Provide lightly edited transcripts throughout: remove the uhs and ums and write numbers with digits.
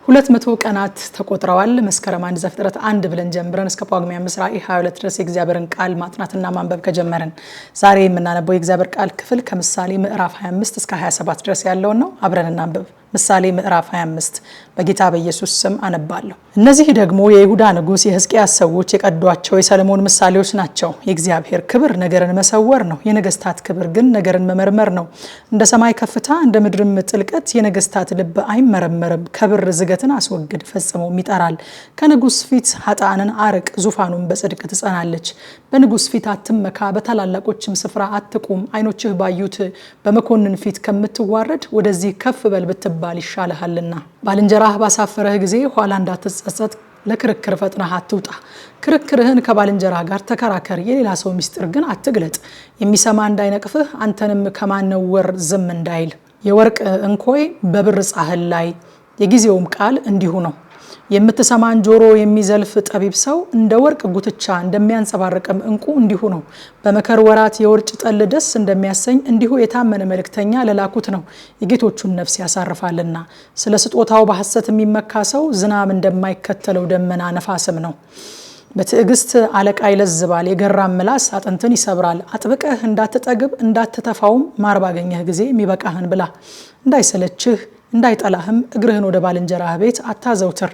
200 ቀናት ተቆጥረዋል። መስከረም 1 ዘፍጥረት 1 ብለን ጀምረን እስከ ጳጉሜ 5 ራዕይ 22 ድረስ የእግዚአብሔርን ቃል ማጥናትና ማንበብ ከጀመርን ዛሬ የምናነበው የእግዚአብሔር ቃል ክፍል ከምሳሌ ምዕራፍ 25 እስከ 27 ድረስ ያለውን ነው። አብረን እናንብብ። ምሳሌ ምዕራፍ 25 በጌታ በኢየሱስ ስም አነባለሁ። እነዚህ ደግሞ የይሁዳ ንጉስ የሕዝቅያስ ሰዎች የቀዷቸው የሰለሞን ምሳሌዎች ናቸው። የእግዚአብሔር ክብር ነገርን መሰወር ነው፣ የነገስታት ክብር ግን ነገርን መመርመር ነው። እንደ ሰማይ ከፍታ እንደ ምድርም ጥልቀት የነገስታት ልብ አይመረመርም። ከብር ዝገትን አስወግድ ፈጽሞም ይጠራል። ከንጉስ ፊት ኃጥአንን አርቅ፣ ዙፋኑን በጽድቅ ትጸናለች። በንጉስ ፊት አትመካ፣ በታላላቆችም ስፍራ አትቁም። ዓይኖችህ ባዩት በመኮንን ፊት ከምትዋረድ ወደዚህ ከፍ በል ባል ይሻልሃልና። ባልንጀራህ ባሳፈረህ ጊዜ ኋላ እንዳትጸጸት ለክርክር ፈጥነህ አትውጣ። ክርክርህን ከባልንጀራህ ጋር ተከራከር፣ የሌላ ሰው ምስጢር ግን አትግለጥ። የሚሰማ እንዳይነቅፍህ አንተንም ከማነወር ዝም እንዳይል። የወርቅ እንኮይ በብር ጻሕል ላይ የጊዜውም ቃል እንዲሁ ነው። የምትሰማን ጆሮ የሚዘልፍ ጠቢብ ሰው እንደ ወርቅ ጉትቻ እንደሚያንጸባርቅም እንቁ እንዲሁ ነው። በመከር ወራት የውርጭ ጠል ደስ እንደሚያሰኝ እንዲሁ የታመነ መልእክተኛ ለላኩት ነው የጌቶቹን ነፍስ ያሳርፋልና። ስለ ስጦታው በሐሰት የሚመካ ሰው ዝናብ እንደማይከተለው ደመና ነፋስም ነው። በትዕግስት አለቃ ይለዝባል፣ የገራም ምላስ አጥንትን ይሰብራል። አጥብቀህ እንዳትጠግብ እንዳትተፋውም ማር ባገኘህ ጊዜ የሚበቃህን ብላ። እንዳይሰለችህ እንዳይጠላህም እግርህን ወደ ባልንጀራህ ቤት አታዘውትር።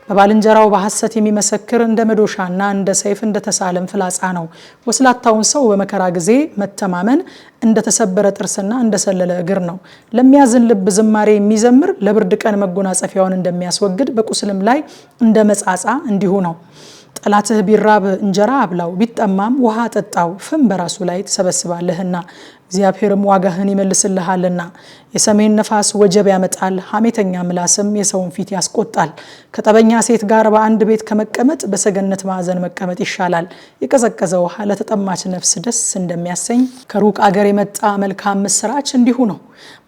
በባልንጀራው በሐሰት የሚመሰክር እንደ መዶሻና እንደ ሰይፍ እንደተሳለም ፍላጻ ነው። ወስላታውን ሰው በመከራ ጊዜ መተማመን እንደተሰበረ ጥርስና እንደሰለለ እግር ነው። ለሚያዝን ልብ ዝማሬ የሚዘምር ለብርድ ቀን መጎናጸፊያውን እንደሚያስወግድ በቁስልም ላይ እንደ መጻጻ እንዲሁ ነው። ጠላትህ ቢራብ እንጀራ አብላው፣ ቢጠማም ውሃ ጠጣው። ፍም በራሱ ላይ ትሰበስባለህና እግዚአብሔርም ዋጋህን ይመልስልሃልና። የሰሜን ነፋስ ወጀብ ያመጣል፣ ሐሜተኛ ምላስም የሰውን ፊት ያስቆጣል። ከጠበኛ ሴት ጋር በአንድ ቤት ከመቀመጥ በሰገነት ማዕዘን መቀመጥ ይሻላል። የቀዘቀዘ ውሃ ለተጠማች ነፍስ ደስ እንደሚያሰኝ ከሩቅ አገር የመጣ መልካም ምስራች እንዲሁ ነው።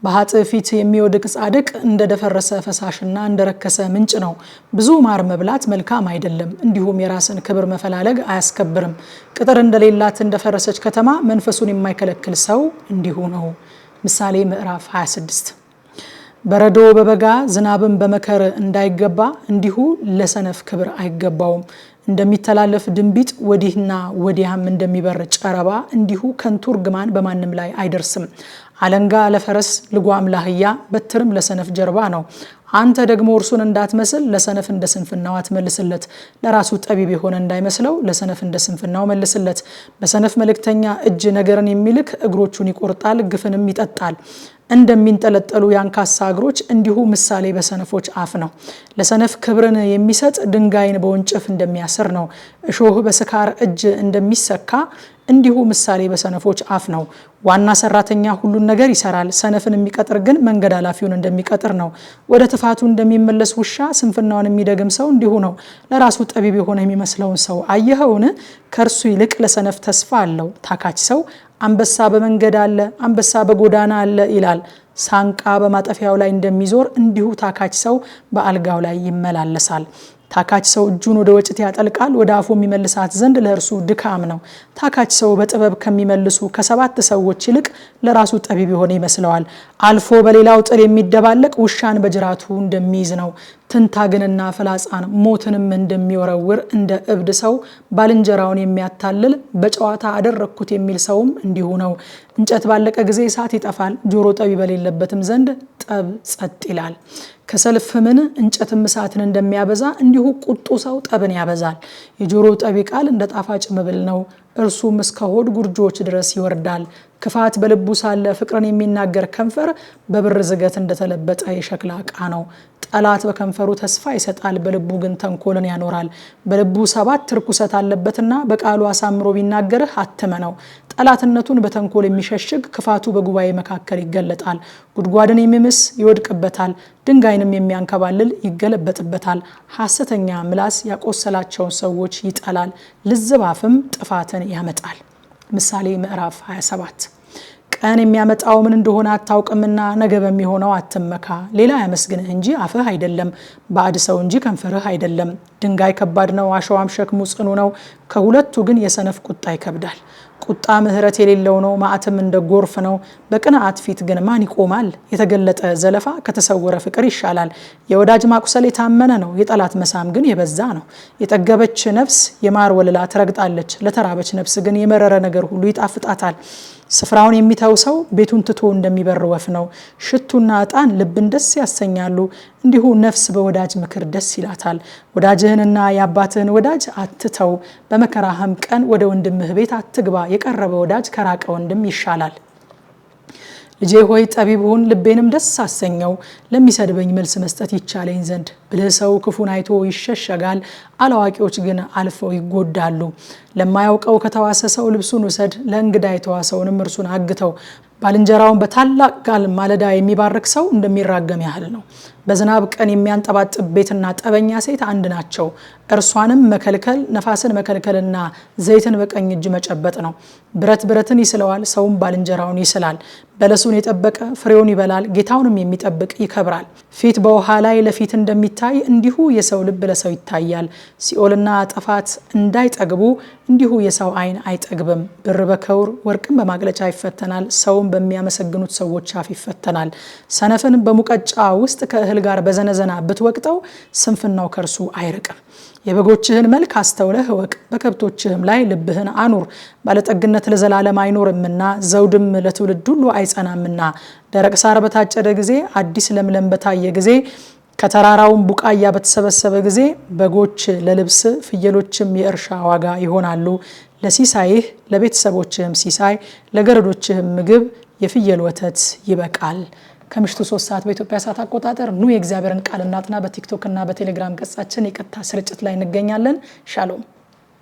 በኃጥእ ፊት የሚወድቅ ጻድቅ እንደደፈረሰ ፈሳሽና እንደረከሰ ምንጭ ነው። ብዙ ማር መብላት መልካም አይደለም፣ እንዲሁም የራስን ክብር መፈላለግ አያስከብርም። ቅጥር እንደሌላት እንደፈረሰች ከተማ መንፈሱን የማይከለክል ሰው እንዲሁ ነው። ምሳሌ ምዕራፍ 26 በረዶ በበጋ ዝናብን በመከር እንዳይገባ እንዲሁ ለሰነፍ ክብር አይገባውም። እንደሚተላለፍ ድንቢጥ ወዲህና ወዲያም እንደሚበር ጨረባ እንዲሁ ከንቱ እርግማን በማንም ላይ አይደርስም። አለንጋ ለፈረስ ልጓም ለአህያ በትርም ለሰነፍ ጀርባ ነው። አንተ ደግሞ እርሱን እንዳትመስል ለሰነፍ እንደ ስንፍናው አትመልስለት። ለራሱ ጠቢብ የሆነ እንዳይመስለው ለሰነፍ እንደ ስንፍናው መልስለት። በሰነፍ መልእክተኛ እጅ ነገርን የሚልክ እግሮቹን ይቆርጣል፣ ግፍንም ይጠጣል። እንደሚንጠለጠሉ የአንካሳ እግሮች እንዲሁ ምሳሌ በሰነፎች አፍ ነው። ለሰነፍ ክብርን የሚሰጥ ድንጋይን በወንጭፍ እንደሚያስር ነው። እሾህ በስካር እጅ እንደሚሰካ እንዲሁ ምሳሌ በሰነፎች አፍ ነው። ዋና ሰራተኛ ሁሉን ነገር ይሰራል፣ ሰነፍን የሚቀጥር ግን መንገድ ኃላፊውን እንደሚቀጥር ነው። ወደ ትፋቱ እንደሚመለስ ውሻ ስንፍናውን የሚደግም ሰው እንዲሁ ነው። ለራሱ ጠቢብ የሆነ የሚመስለውን ሰው አየኸውን? ከእርሱ ይልቅ ለሰነፍ ተስፋ አለው። ታካች ሰው አንበሳ በመንገድ አለ፣ አንበሳ በጎዳና አለ ይላል። ሳንቃ በማጠፊያው ላይ እንደሚዞር እንዲሁ ታካች ሰው በአልጋው ላይ ይመላለሳል። ታካች ሰው እጁን ወደ ወጭት ያጠልቃል፣ ወደ አፉ የሚመልሳት ዘንድ ለእርሱ ድካም ነው። ታካች ሰው በጥበብ ከሚመልሱ ከ7 ሰዎች ይልቅ ለራሱ ጠቢብ የሆነ ይመስለዋል። አልፎ በሌላው ጥል የሚደባለቅ ውሻን በጅራቱ እንደሚይዝ ነው። ትንታግንና ፍላጻን ሞትንም እንደሚወረውር እንደ እብድ ሰው ባልንጀራውን የሚያታልል በጨዋታ አደረግኩት የሚል ሰውም እንዲሁ ነው። እንጨት ባለቀ ጊዜ እሳት ይጠፋል፣ ጆሮ ጠቢ በሌለበትም ዘንድ ጠብ ጸጥ ይላል። ከሰል ፍምን እንጨትም እሳትን እንደሚያበዛ እንዲሁ ቁጡ ሰው ጠብን ያበዛል። የጆሮ ጠቢ ቃል እንደ ጣፋጭ መብል ነው፣ እርሱም እስከ ሆድ ጉርጆች ድረስ ይወርዳል። ክፋት በልቡ ሳለ ፍቅርን የሚናገር ከንፈር በብር ዝገት እንደተለበጠ የሸክላ ዕቃ ነው። ጠላት በከንፈሩ ተስፋ ይሰጣል፣ በልቡ ግን ተንኮልን ያኖራል። በልቡ 7 ርኩሰት አለበትና በቃሉ አሳምሮ ቢናገርህ አትመነው። ጠላትነቱን በተንኮል የሚሸሽግ ክፋቱ በጉባኤ መካከል ይገለጣል። ጉድጓድን የሚምስ ይወድቅበታል፣ ድንጋይንም የሚያንከባልል ይገለበጥበታል። ሐሰተኛ ምላስ ያቆሰላቸውን ሰዎች ይጠላል፣ ልዝብ አፍም ጥፋትን ያመጣል። ምሳሌ ምዕራፍ 27 ቀን የሚያመጣው ምን እንደሆነ አታውቅምና ነገ በሚሆነው አትመካ። ሌላ ያመስግንህ እንጂ አፍህ አይደለም፣ ባዕድ ሰው እንጂ ከንፈርህ አይደለም። ድንጋይ ከባድ ነው፣ አሸዋም ሸክሙ ጽኑ ነው፣ ከሁለቱ ግን የሰነፍ ቁጣ ይከብዳል። ቁጣ ምሕረት የሌለው ነው፣ መዓትም እንደ ጎርፍ ነው። በቅንዓት ፊት ግን ማን ይቆማል? የተገለጠ ዘለፋ ከተሰወረ ፍቅር ይሻላል። የወዳጅ ማቁሰል የታመነ ነው፣ የጠላት መሳም ግን የበዛ ነው። የጠገበች ነፍስ የማር ወለላ ትረግጣለች፣ ለተራበች ነፍስ ግን የመረረ ነገር ሁሉ ይጣፍጣታል። ስፍራውን የሚተው ሰው ቤቱን ትቶ እንደሚበር ወፍ ነው። ሽቱና ዕጣን ልብን ደስ ያሰኛሉ፣ እንዲሁ ነፍስ በወዳጅ ምክር ደስ ይላታል። ወዳጅህንና የአባትህን ወዳጅ አትተው፣ በመከራህም ቀን ወደ ወንድምህ ቤት አትግባ። የቀረበ ወዳጅ ከራቀ ወንድም ይሻላል። ልጄ ሆይ ጠቢብ ሁን፣ ልቤንም ደስ አሰኘው፣ ለሚሰድበኝ መልስ መስጠት ይቻለኝ ዘንድ። ብልህ ሰው ክፉን አይቶ ይሸሸጋል፣ አላዋቂዎች ግን አልፈው ይጎዳሉ። ለማያውቀው ከተዋሰ ሰው ልብሱን ውሰድ፣ ለእንግዳ የተዋሰውንም እርሱን አግተው። ባልንጀራውን በታላቅ ቃል ማለዳ የሚባርክ ሰው እንደሚራገም ያህል ነው። በዝናብ ቀን የሚያንጠባጥብ ቤትና ጠበኛ ሴት አንድ ናቸው። እርሷንም መከልከል ነፋስን መከልከልና ዘይትን በቀኝ እጅ መጨበጥ ነው። ብረት ብረትን ይስለዋል፣ ሰውም ባልንጀራውን ይስላል። በለሱን የጠበቀ ፍሬውን ይበላል፣ ጌታውንም የሚጠብቅ ይከብራል። ፊት በውሃ ላይ ለፊት እንደሚታይ እንዲሁ የሰው ልብ ለሰው ይታያል። ሲኦልና ጥፋት እንዳይጠግቡ እንዲሁ የሰው ዓይን አይጠግብም። ብር በከውር ወርቅም በማቅለጫ ይፈተናል፣ ሰውም በሚያመሰግኑት ሰዎች አፍ ይፈተናል። ሰነፍን በሙቀጫ ውስጥ ከእህል ጋር በዘነዘና ብትወቅጠው ስንፍናው ከእርሱ አይርቅም። የበጎችህን መልክ አስተውለህ እወቅ፣ በከብቶችህም ላይ ልብህን አኑር። ባለጠግነት ለዘላለም አይኖርምና ዘውድም ለትውልድ ሁሉ አይጸናምና። ደረቅ ሳር በታጨደ ጊዜ፣ አዲስ ለምለም በታየ ጊዜ፣ ከተራራውን ቡቃያ በተሰበሰበ ጊዜ በጎች ለልብስ ፍየሎችም የእርሻ ዋጋ ይሆናሉ። ለሲሳይህ ለቤተሰቦችህም ሲሳይ ለገረዶችህም ምግብ የፍየል ወተት ይበቃል። ከምሽቱ 3 ሰዓት በኢትዮጵያ ሰዓት አቆጣጠር ኑ የእግዚአብሔርን ቃል እናጥና። በቲክቶክ እና በቴሌግራም ገጻችን የቀጥታ ስርጭት ላይ እንገኛለን። ሻሎም